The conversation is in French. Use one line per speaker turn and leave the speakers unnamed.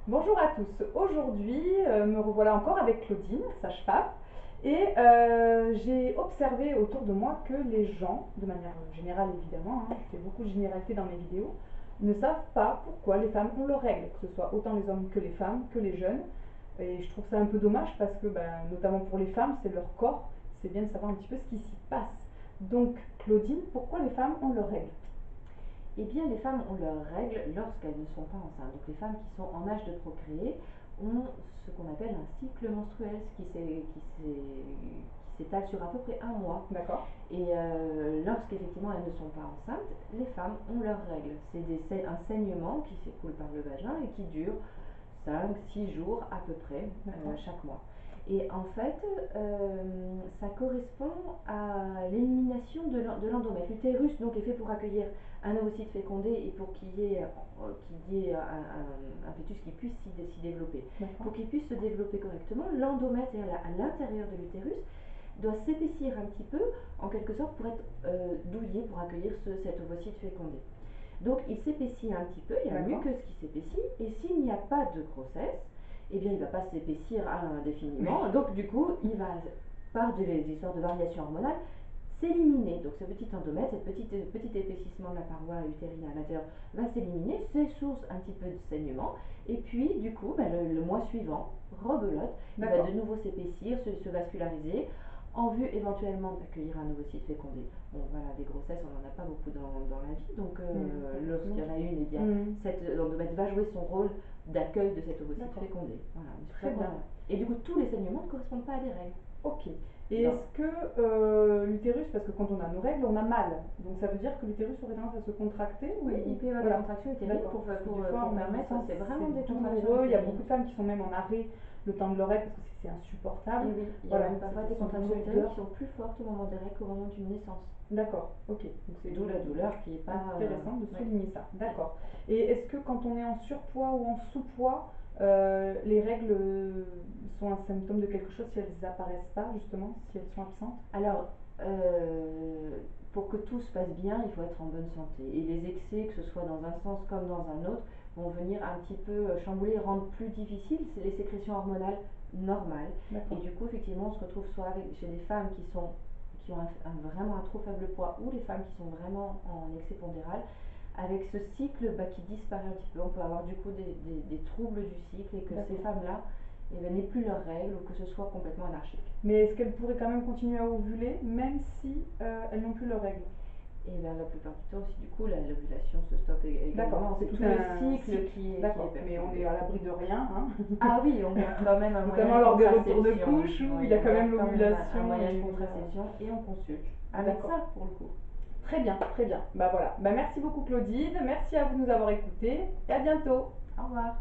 Bonjour à tous. Aujourd'hui, me revoilà encore avec Claudine, sage-femme, et j'ai observé autour de moi que les gens, de manière générale évidemment, hein, je fais beaucoup de généralités dans mes vidéos, ne savent pas pourquoi les femmes ont leurs règles, que ce soit autant les hommes que les femmes, que les jeunes. Et je trouve ça un peu dommage parce que, notamment pour les femmes, c'est leur corps, c'est bien de savoir un petit peu ce qui s'y passe. Donc, Claudine, pourquoi les femmes ont leurs règles?
Eh bien, les femmes ont leurs règles lorsqu'elles ne sont pas enceintes. Donc, les femmes qui sont en âge de procréer ont ce qu'on appelle un cycle menstruel, qui s'étale sur à peu près un mois.
D'accord.
Et lorsqu'effectivement elles ne sont pas enceintes, les femmes ont leurs règles. Un saignement qui s'écoule par le vagin et qui dure 5, 6 jours à peu près chaque mois. Et en fait, ça correspond à l'élimination de l'endomètre. L'utérus donc est fait pour accueillir un ovocyte fécondé et pour qu'il y ait un fœtus qui puisse s'y développer. Pour qu'il puisse se développer correctement, l'endomètre à l'intérieur de l'utérus doit s'épaissir un petit peu, en quelque sorte, pour être douillé, pour accueillir cet ovocyte fécondé. Donc il s'épaissit un petit peu, il y a un muqueuse qui s'épaissit, et s'il n'y a pas de grossesse, eh bien il ne va pas s'épaissir indéfiniment. Donc du coup, il va, par des histoires de variation hormonale, s'éliminer. Donc ce petit endomètre, petit épaississement de la paroi utérine à l'intérieur va s'éliminer, c'est source un petit peu de saignement, et puis du coup, le mois suivant, rebelote, il va de nouveau s'épaissir, se vasculariser, en vue éventuellement d'accueillir un ovocyte fécondé. Bon, voilà, des grossesses, on n'en a pas beaucoup dans la vie, donc lorsqu'il y en a une, eh bien, cette endomètre va jouer son rôle d'accueil de cet ovocyte fécondé. Voilà,
très bien.
Et du coup, tous les saignements ne correspondent pas à des règles.
Ok. Et est-ce que l'utérus, parce que quand on a nos règles, on a mal, donc ça veut dire que l'utérus aurait tendance à se contracter?
Oui, il peut y avoir des contractions utérines pour permettre, c'est vraiment des contractions.
Il y a beaucoup de femmes qui sont même en arrêt le temps de leur règle parce que c'est insupportable.
Et oui, il y a même parfois des contractions utérines qui sont plus fortes au moment des règles qu'au moment d'une naissance.
D'accord, ok. Donc
c'est d'où la douleur qui est pas
intéressant de souligner ça. D'accord. Et est-ce que quand on est en surpoids ou en sous-poids, les règles sont un symptôme de quelque chose si elles n'apparaissent pas, justement, si elles sont absentes?
Alors, pour que tout se passe bien, il faut être en bonne santé. Et les excès, que ce soit dans un sens comme dans un autre, vont venir un petit peu chambouler et rendre plus difficile les sécrétions hormonales normales. Et du coup, effectivement, on se retrouve soit chez des femmes qui ont vraiment un trop faible poids, ou les femmes qui sont vraiment en excès pondéral, avec ce cycle qui disparaît un petit peu. On peut avoir du coup des troubles du cycle, et que ces femmes-là n'aient plus leurs règles, ou que ce soit complètement anarchique.
Mais est-ce qu'elles pourraient quand même continuer à ovuler, même si elles n'ont plus leurs règles?
Et bien la plupart du temps aussi, du coup, l'ovulation se stoppe également.
D'accord,
c'est tout un cycle qui est
perturbé. Mais on est à l'abri de rien, hein.
Ah oui, on garde quand même un moyen
notamment lors des retours de
contraception.
couche où il y a quand même l'ovulation.
Un moyen de contraception, et on consulte avec ça pour le coup.
Très bien, très bien. Bah voilà. Bah merci beaucoup Claudine, merci à vous de nous avoir écoutés et à bientôt.
Au revoir.